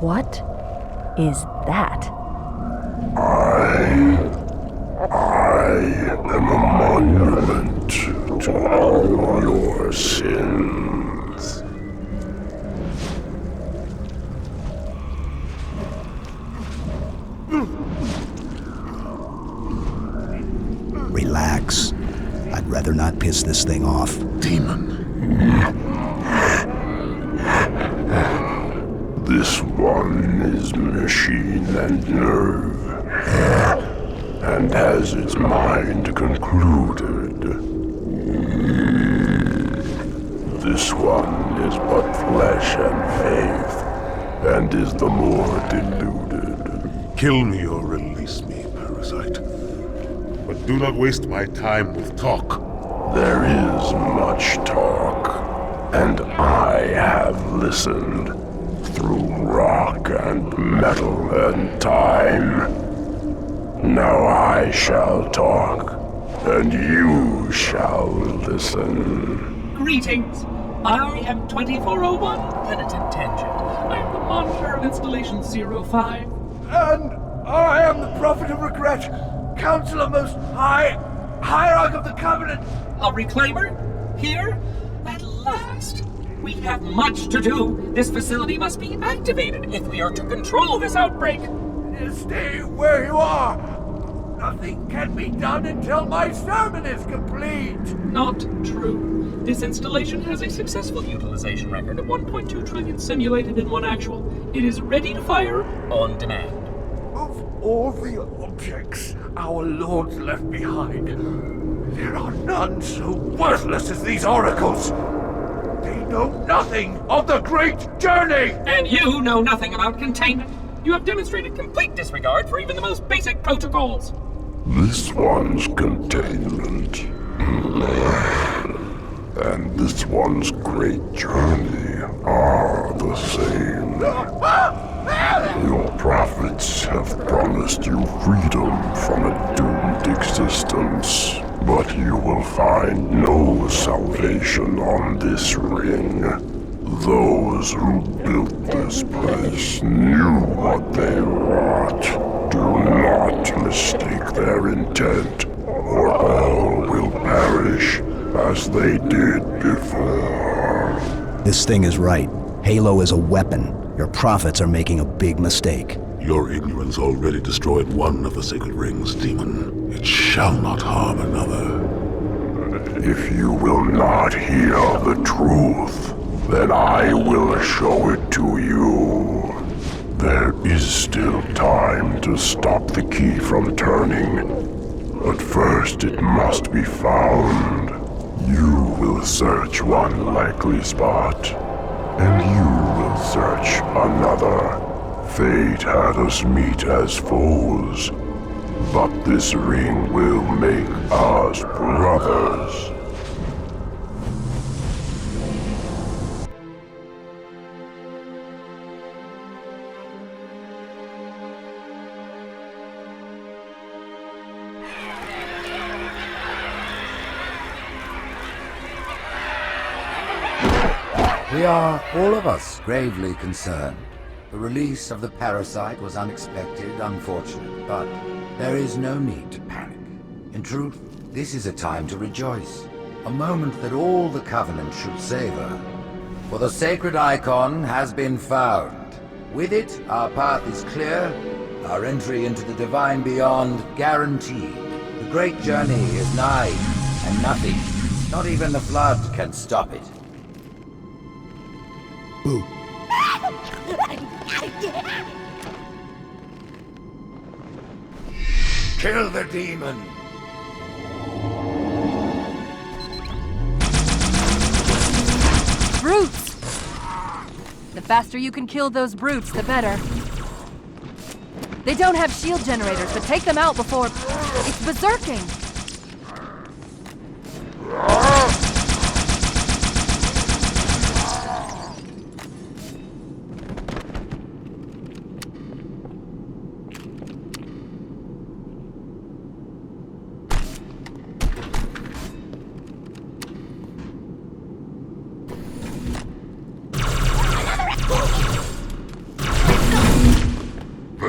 What is that? I am a monument to all your sins. Relax. I'd rather not piss this thing off. Demon. This one is machine and nerve, and has its mind concluded. This one is but flesh and faith, and is the more deluded. Kill me or release me, parasite. But do not waste my time with talk. There is much talk, and I have listened through rock and metal and time. Now I shall talk, and you shall listen. Greetings. I am 2401 Penitent Tangent. I am the monitor of Installation 05. And I am the Prophet of Regret, Counselor Most High, Hierarch of the Covenant. A reclaimer? Here? At last. We have much to do. This facility must be activated if we are to control this outbreak. Stay where you are. Nothing can be done until my sermon is complete. Not true. This installation has a successful utilization record of 1.2 trillion simulated and 1 actual. It is ready to fire on demand. Of all the objects our lords left behind, there are none so worthless as these oracles. They know nothing of the great journey! And you know nothing about containment. You have demonstrated complete disregard for even the most basic protocols. This one's containment, and this one's great journey are the same. Your prophets have promised you freedom from a doomed existence, but you will find no salvation on this ring. Those who built this place knew what they wrought. Do not mistake their intent, or all will perish as they did before. This thing is right. Halo is a weapon. Your prophets are making a big mistake. Your ignorance already destroyed one of the sacred rings, demon. It shall not harm another. If you will not hear the truth, then I will show it to you. There is still time to stop the key from turning, but first it must be found. You will search one likely spot, and you will search another. Fate had us meet as foes, but this ring will make us brothers. We are, all of us, gravely concerned. The release of the parasite was unexpected, unfortunate, but there is no need to panic. In truth, this is a time to rejoice. A moment that all the Covenant should savor. For the sacred icon has been found. With it, our path is clear, our entry into the divine beyond guaranteed. The great journey is nigh, and nothing, not even the flood, can stop it. Boo. Kill the demon! Brutes! The faster you can kill those brutes, the better. They don't have shield generators, but take them out before... It's berserking!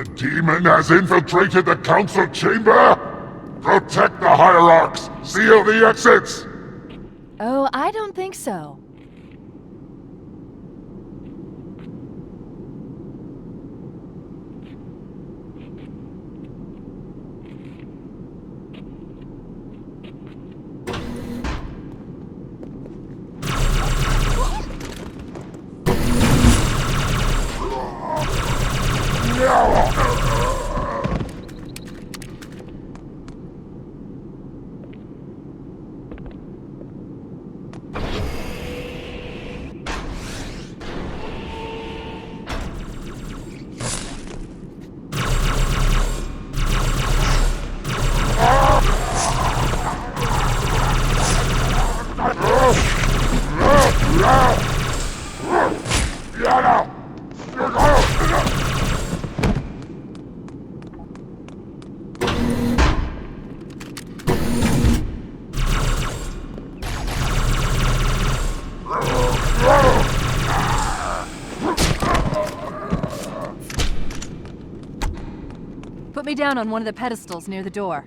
The demon has infiltrated the council chamber! Protect the hierarchs! Seal the exits! Oh, I don't think so. Put me down on one of the pedestals near the door.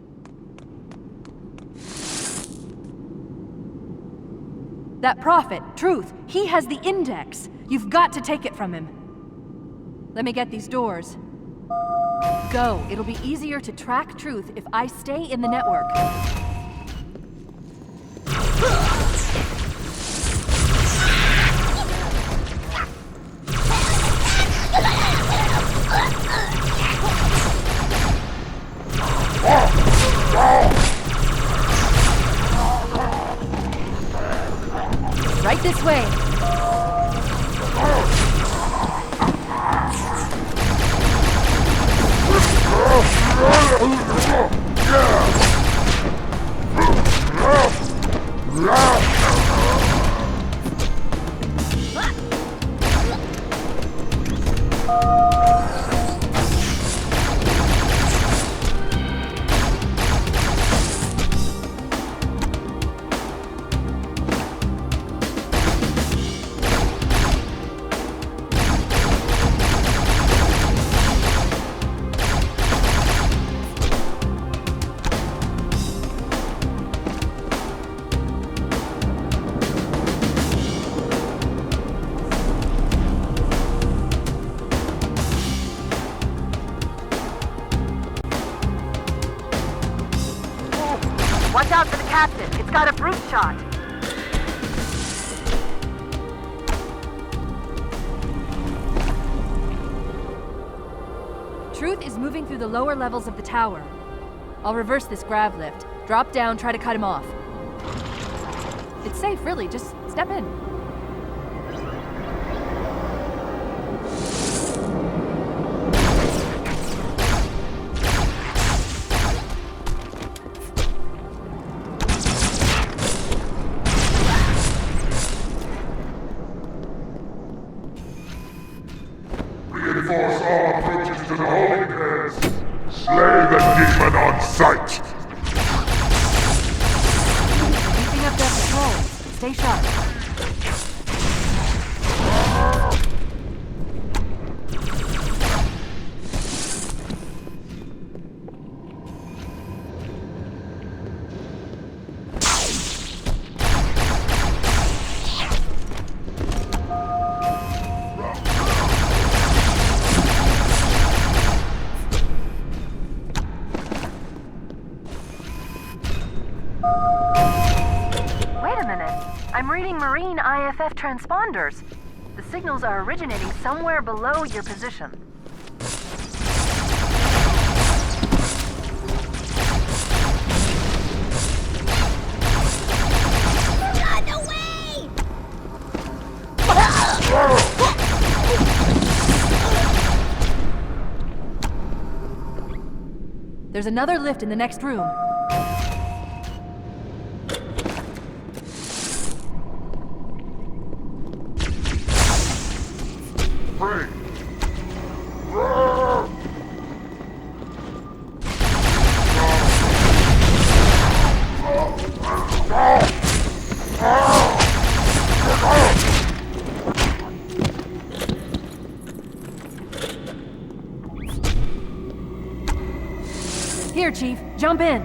That prophet, Truth, he has the index. You've got to take it from him. Let me get these doors. Go. It'll be easier to track Truth if I stay in the network. Right this way. Watch out for the captain. It's got a brute shot. Truth is moving through the lower levels of the tower. I'll reverse this grav lift. Drop down, try to cut him off. It's safe, really. Just step in. Reinforce all approaches to the holding pairs. Slay the demon on sight. Keeping up their patrols. Stay sharp. I'm reading marine IFF transponders. The signals are originating somewhere below your position. Run away! There's another lift in the next room. Here, Chief, jump in.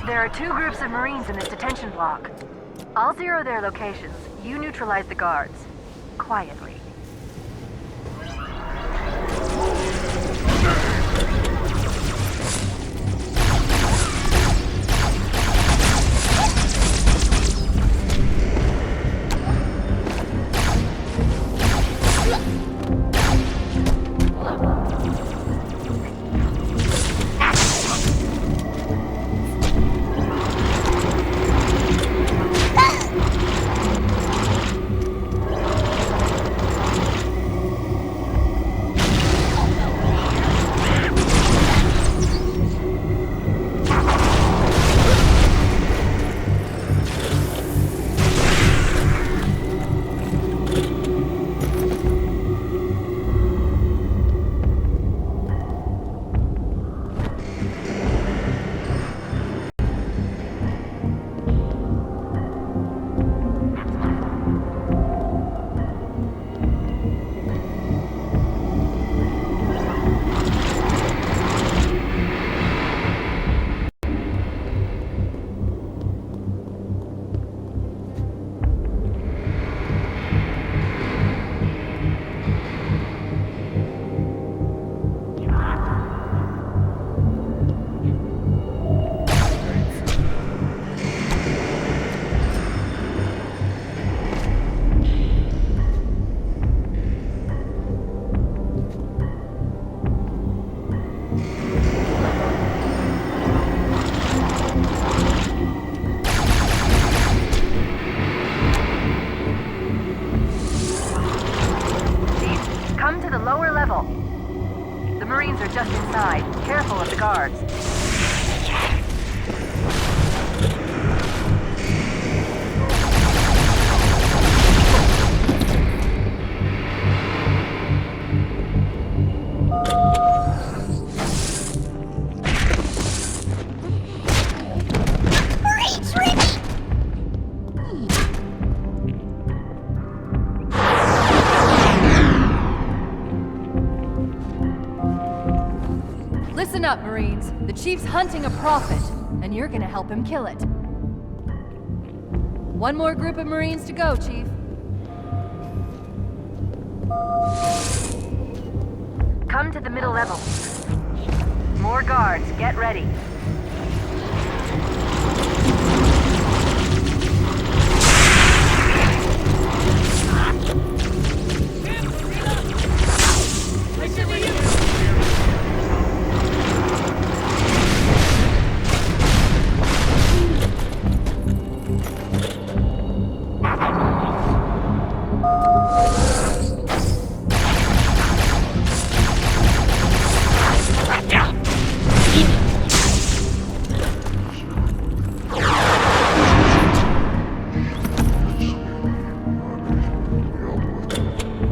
There are 2 groups of Marines in this detention block. I'll zero their locations. You neutralize the guards. Quietly. Marines are just inside. Careful of the guards. Listen up, Marines. The Chief's hunting a prophet, and you're gonna help him kill it. One more group of Marines to go, Chief. Come to the middle level. More guards, get ready.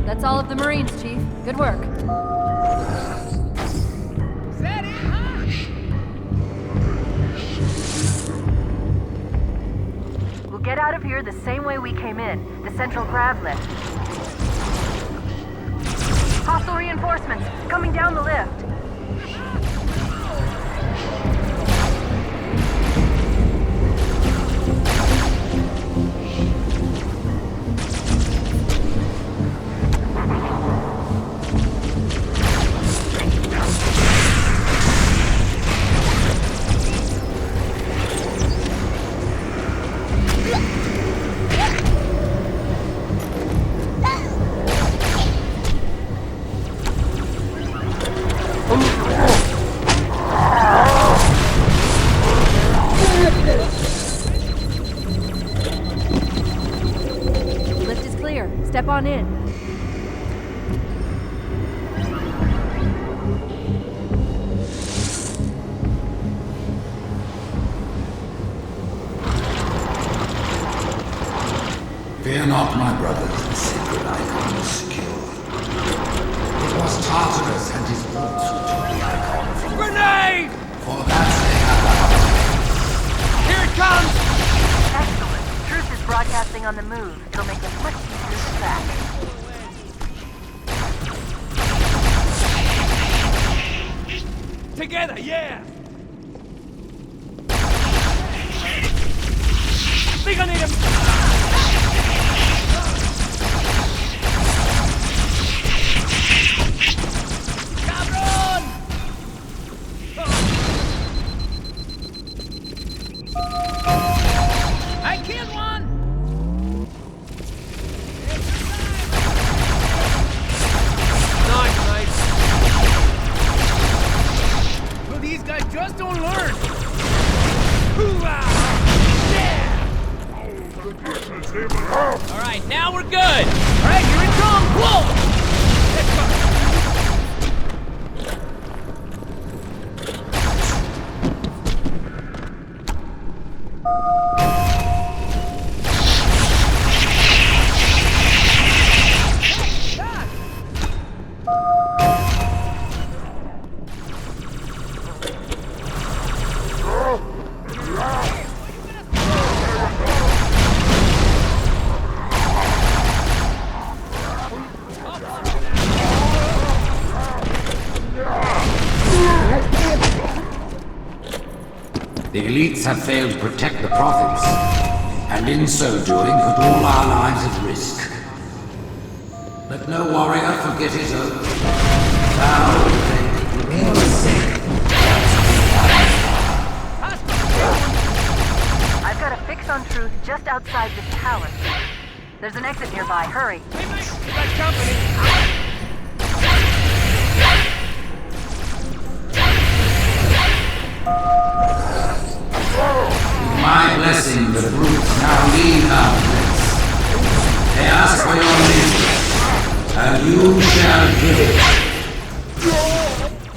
That's all of the Marines, Chief. Good work. We'll get out of here the same way we came in, the central grav lift. Hostile reinforcements coming down the lift. Lift is clear. Step on in. Fear not, my brothers, the sacred icon is secure. It was Tartarus and his bolts who took the icon from Grenade! For that they have Here it comes! Excellent. Truth is broadcasting on the move. It'll make it much easier to track. Together, yeah! Think I need him! Cabron! I killed one! Nice, mate. Well, these guys just don't learn. Hoorah! Yeah! All right, now we're good. All right, here it comes. Whoa! Let's go. The elites have failed to protect the prophets, and in so doing put all our lives at risk. Let no warrior forget his oath. Thou remain sick. I've got a fix on Truth just outside this palace. There's an exit nearby. Hurry. Hey, mate, we got company. With my blessing, the brutes now leave our place. They ask for your name, and you shall give it.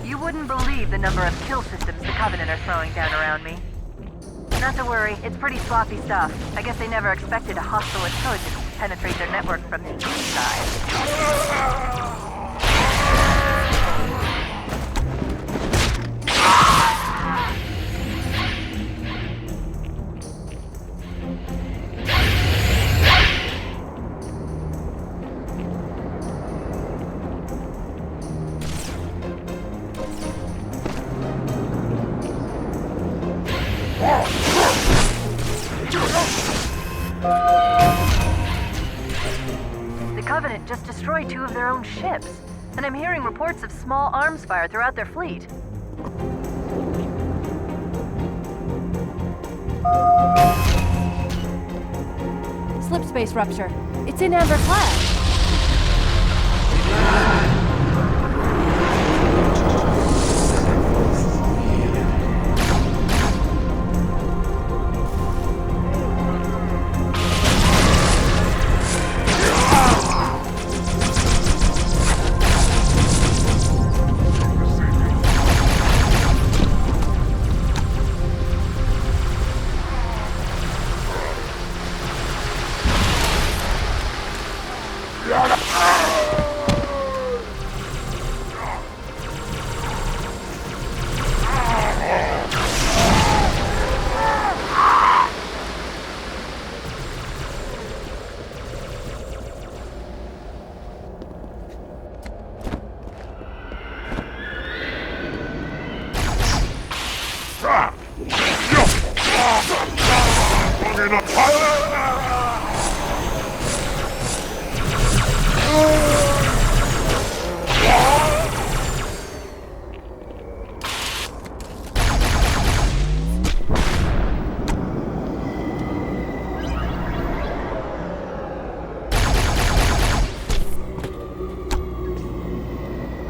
You wouldn't believe the number of kill systems the Covenant are throwing down around me. Not to worry, it's pretty sloppy stuff. I guess they never expected a hostile intelligence to penetrate their network from the inside. The Covenant just destroyed 2 of their own ships, and I'm hearing reports of small arms fire throughout their fleet. Slip space rupture. It's in Amber Flash.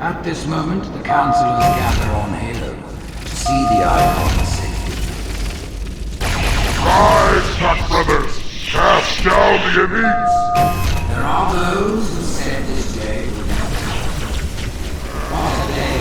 At this moment, the councillors gather on Halo to see the Icon's safety. Rise, Nut Brothers! Cast down the elites! There are those who said this day would never come. What a day!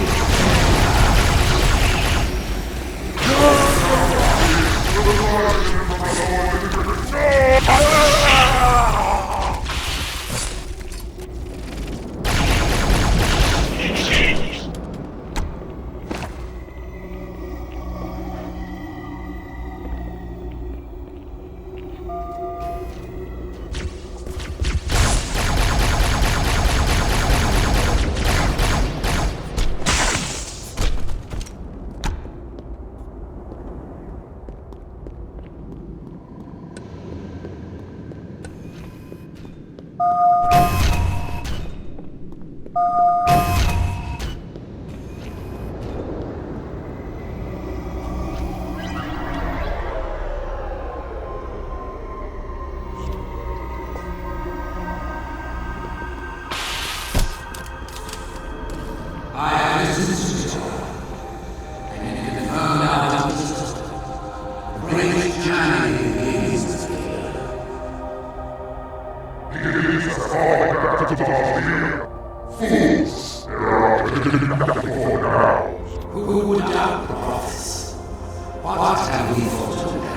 Who would doubt the prophets? What have we foretold?